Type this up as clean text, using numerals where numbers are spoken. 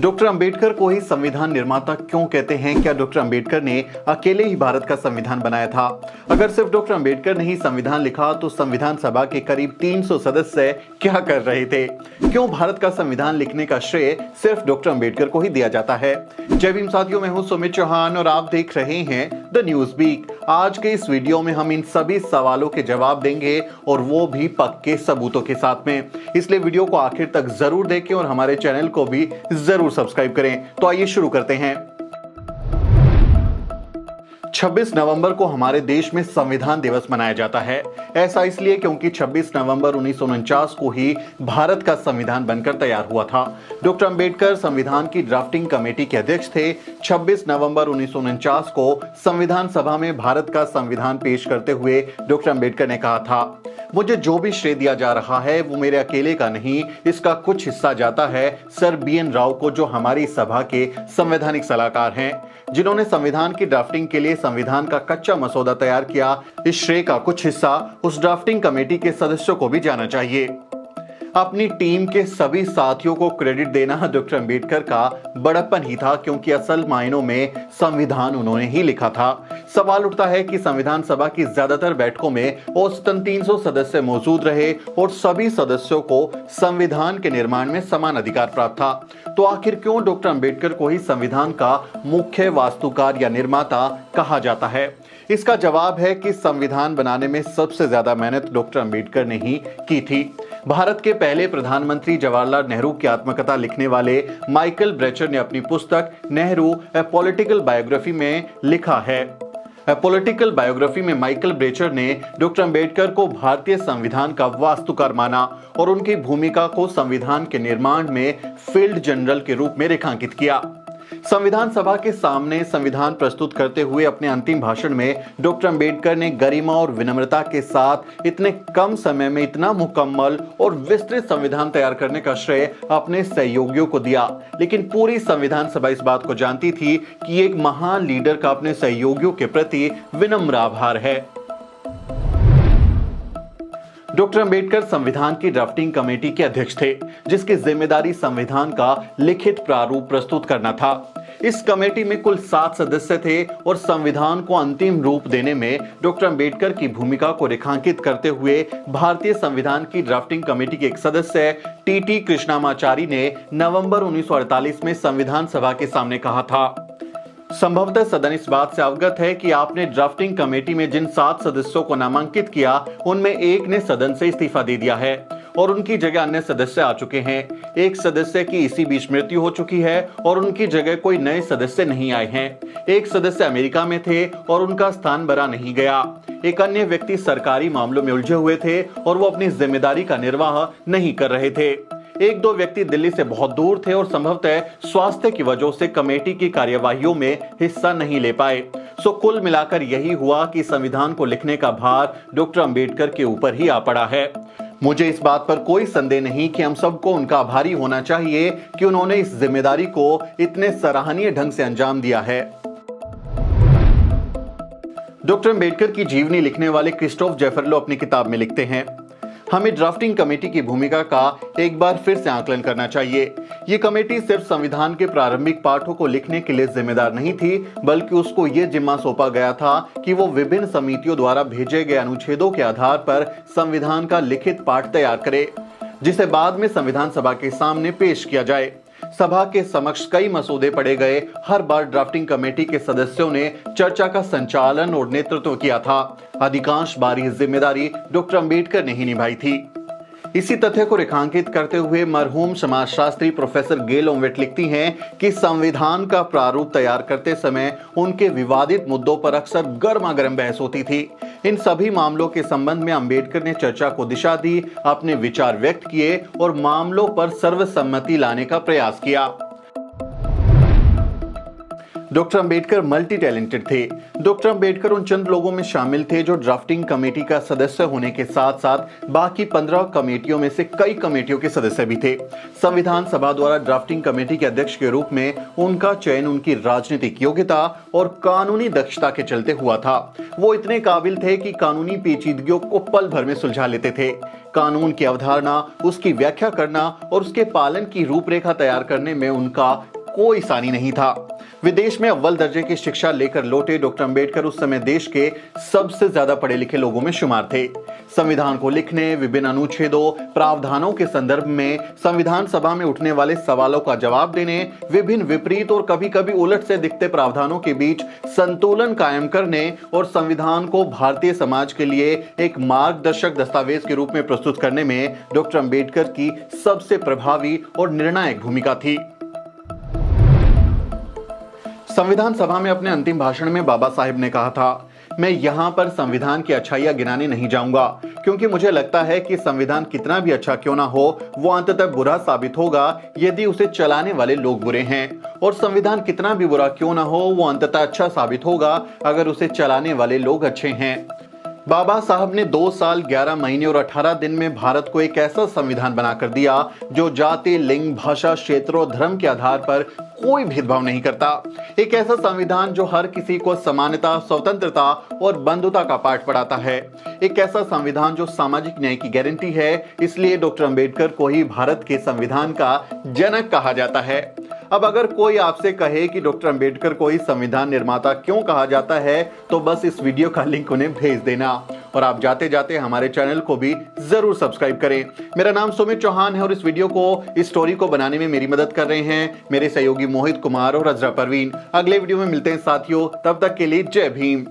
Doctor Ambedkar को ही संविधान निर्माता क्यों कहते हैं? क्या डॉक्टर अंबेडकर ने अकेले ही भारत का संविधान बनाया था? अगर सिर्फ डॉक्टर अंबेडकर ने ही संविधान लिखा तो संविधान सभा के करीब 300 सदस्य क्या कर रहे थे? क्यों भारत का संविधान लिखने का श्रेय सिर्फ डॉक्टर अंबेडकर को ही दिया जाता है? जय भीम साथियों, मैं हूं सुमित चौहान और आप देख रहे हैं द न्यूज वीक। आज के इस वीडियो में हम इन सभी सवालों के जवाब देंगे और वो भी पक्के सबूतों के साथ में, इसलिए वीडियो को आखिर तक जरूर देखें और हमारे चैनल को भी जरूर सब्सक्राइब करें। तो आइए शुरू करते हैं। 26 नवंबर को हमारे देश में संविधान दिवस मनाया जाता है। ऐसा इसलिए क्योंकि 26 नवंबर 1949 को ही भारत का संविधान बनकर तैयार हुआ था। डॉक्टर अंबेडकर संविधान की ड्राफ्टिंग कमेटी के अध्यक्ष थे। 26 नवंबर 1949 को संविधान सभा में भारत का संविधान पेश करते हुए डॉक्टर अंबेडकर ने कहा था, मुझे जो भी श्रेय दिया जा रहा है वो मेरे अकेले का नहीं, इसका कुछ हिस्सा जाता है सर BN राव को, जो हमारी सभा के संवैधानिक सलाहकार हैं, जिन्होंने संविधान की ड्राफ्टिंग के लिए संविधान का कच्चा मसौदा तैयार किया। इस श्रेय का कुछ हिस्सा उस ड्राफ्टिंग कमेटी के सदस्यों को भी जाना चाहिए। अपनी टीम के सभी साथियों को क्रेडिट देना डॉक्टर अंबेडकर का बड़प्पन ही था, क्योंकि असल मायनों में संविधान उन्होंने ही लिखा था। सवाल उठता है कि संविधान सभा की ज्यादातर बैठकों में औसतन 300 सदस्य मौजूद रहे और सभी सदस्यों को संविधान के निर्माण में समान अधिकार प्राप्त था, तो आखिर क्यों डॉक्टर अंबेडकर को ही संविधान का मुख्य वास्तुकार या निर्माता कहा जाता है? इसका जवाब है कि संविधान बनाने में सबसे ज्यादा मेहनत डॉक्टर अंबेडकर ने ही की थी। भारत के पहले प्रधानमंत्री जवाहरलाल नेहरू की आत्मकथा लिखने वाले माइकल ब्रेचर ने अपनी पुस्तक नेहरू ए पॉलिटिकल बायोग्राफी में लिखा है। पॉलिटिकल बायोग्राफी में माइकल ब्रेचर ने डॉक्टर अंबेडकर को भारतीय संविधान का वास्तुकार माना और उनकी भूमिका को संविधान के निर्माण में फील्ड जनरल के रूप में रेखांकित किया। संविधान सभा के सामने संविधान प्रस्तुत करते हुए अपने अंतिम भाषण में डॉक्टर अंबेडकर ने गरिमा और विनम्रता के साथ इतने कम समय में इतना मुकम्मल और विस्तृत संविधान तैयार करने का श्रेय अपने सहयोगियों को दिया। लेकिन पूरी संविधान सभा इस बात को जानती थी कि एक महान लीडर का अपने सहयोगियों के प्रति विनम्र आभार है। डॉक्टर अंबेडकर संविधान की ड्राफ्टिंग कमेटी के अध्यक्ष थे, जिसकी जिम्मेदारी संविधान का लिखित प्रारूप प्रस्तुत करना था। इस कमेटी में कुल 7 सदस्य थे और संविधान को अंतिम रूप देने में डॉक्टर अंबेडकर की भूमिका को रेखांकित करते हुए भारतीय संविधान की ड्राफ्टिंग कमेटी के एक सदस्य TT कृष्णामाचारी ने नवंबर 1948 में संविधान सभा के सामने कहा था, संभवतः सदन इस बात से अवगत है कि आपने ड्राफ्टिंग कमेटी में जिन 7 सदस्यों को नामांकित किया उनमें एक ने सदन से इस्तीफा दे दिया है और उनकी जगह अन्य सदस्य आ चुके हैं। एक सदस्य की इसी बीच मृत्यु हो चुकी है और उनकी जगह कोई नए सदस्य नहीं आए हैं। एक सदस्य अमेरिका में थे और उनका स्थान भरा नहीं गया। एक अन्य व्यक्ति सरकारी मामलों में उलझे हुए थे और वो अपनी जिम्मेदारी का निर्वाह नहीं कर रहे थे। एक दो व्यक्ति दिल्ली से बहुत दूर थे और संभवतः स्वास्थ्य की वजह से कमेटी की कार्यवाहियों में हिस्सा नहीं ले पाए। सो कुल मिलाकर यही हुआ कि संविधान को लिखने का भार डॉक्टर अंबेडकर के ऊपर ही आ पड़ा है। मुझे इस बात पर कोई संदेह नहीं कि हम सबको उनका आभारी होना चाहिए कि उन्होंने इस जिम्मेदारी को इतने सराहनीय ढंग से अंजाम दिया है। डॉक्टर अंबेडकर की जीवनी लिखने वाले क्रिस्टोफ जेफरलो अपनी किताब में लिखते हैं, हमें ड्राफ्टिंग कमेटी की भूमिका का एक बार फिर से आकलन करना चाहिए। ये कमेटी सिर्फ संविधान के प्रारंभिक पाठों को लिखने के लिए जिम्मेदार नहीं थी, बल्कि उसको ये जिम्मा सौंपा गया था कि वो विभिन्न समितियों द्वारा भेजे गए अनुच्छेदों के आधार पर संविधान का लिखित पाठ तैयार करे, जिसे बाद में संविधान सभा के सामने पेश किया जाए। सभा के समक्ष कई मसौदे पढ़े गए। हर बार ड्राफ्टिंग कमेटी के सदस्यों ने चर्चा का संचालन और नेतृत्व किया था। अधिकांश बार यह जिम्मेदारी डॉक्टर अंबेडकर ने ही निभाई थी। इसी तथ्य को रेखांकित करते हुए मरहूम समाजशास्त्री प्रोफेसर गेल ओमवेट लिखती हैं कि संविधान का प्रारूप तैयार करते समय उनके विवादित मुद्दों पर अक्सर गर्मागर्म बहस होती थी। इन सभी मामलों के संबंध में अंबेडकर ने चर्चा को दिशा दी, अपने विचार व्यक्त किए और मामलों पर सर्वसम्मति लाने का प्रयास किया। डॉक्टर अंबेडकर मल्टी टैलेंटेड थे। डॉक्टर अंबेडकर उन चंद लोगों में शामिल थे जो ड्राफ्टिंग कमेटी का सदस्य होने के साथ साथ बाकी 15 कमेटियों में से कई कमेटियों के सदस्य भी थे। संविधान सभा द्वारा ड्राफ्टिंग कमेटी के अध्यक्ष के रूप में उनका चयन उनकी राजनीतिक योग्यता और कानूनी दक्षता के चलते हुआ था। वो इतने काबिल थे कि कानूनी पेचीदगियों को पल भर में सुलझा लेते थे। कानून की अवधारणा, उसकी व्याख्या करना और उसके पालन की रूपरेखा तैयार करने में उनका कोई सानी नहीं था। विदेश में अव्वल दर्जे की शिक्षा लेकर लौटे डॉक्टर अंबेडकर उस समय देश के सबसे ज्यादा पढ़े लिखे लोगों में शुमार थे। संविधान को लिखने, विभिन्न अनुच्छेदों, प्रावधानों के संदर्भ में संविधान सभा में उठने वाले सवालों का जवाब देने, विभिन्न विपरीत और कभी-कभी उलट से दिखते प्रावधानों के बीच संतुलन कायम करने और संविधान को भारतीय समाज के लिए एक मार्गदर्शक दस्तावेज के रूप में प्रस्तुत करने में डॉक्टर अंबेडकर की सबसे प्रभावी और निर्णायक भूमिका थी। संविधान सभा में अपने अंतिम भाषण में बाबा साहिब ने कहा था, मैं यहां पर संविधान की अच्छाइयां गिनाने नहीं जाऊंगा, क्योंकि मुझे लगता है कि संविधान कितना भी अच्छा क्यों ना हो, वो अंततः बुरा साबित होगा यदि उसे चलाने वाले लोग बुरे हैं, और संविधान कितना भी बुरा क्यों ना हो, वो अंततः अच्छा साबित होगा अगर उसे चलाने वाले लोग अच्छे हैं। बाबा साहब ने 2 साल 11 महीने और 18 दिन में भारत को एक ऐसा संविधान बनाकर दिया जो जाति, लिंग, भाषा, क्षेत्र और धर्म के आधार पर कोई भेदभाव नहीं करता। एक ऐसा संविधान जो हर किसी को समानता, स्वतंत्रता और बंधुता का पाठ पढ़ाता है। एक ऐसा संविधान जो सामाजिक न्याय की गारंटी है। इसलिए डॉक्टर अंबेडकर को ही भारत के संविधान का जनक कहा जाता है। अब अगर कोई आपसे कहे कि डॉक्टर अंबेडकर को ही संविधान निर्माता क्यों कहा जाता है, तो बस इस वीडियो का लिंक उन्हें भेज देना और आप जाते जाते हमारे चैनल को भी जरूर सब्सक्राइब करें। मेरा नाम सुमित चौहान है और इस वीडियो को, इस स्टोरी को बनाने में मेरी मदद कर रहे हैं मेरे सहयोगी मोहित कुमार और अजरा परवीन। अगले वीडियो में मिलते हैं साथियों, तब तक के लिए जय भीम।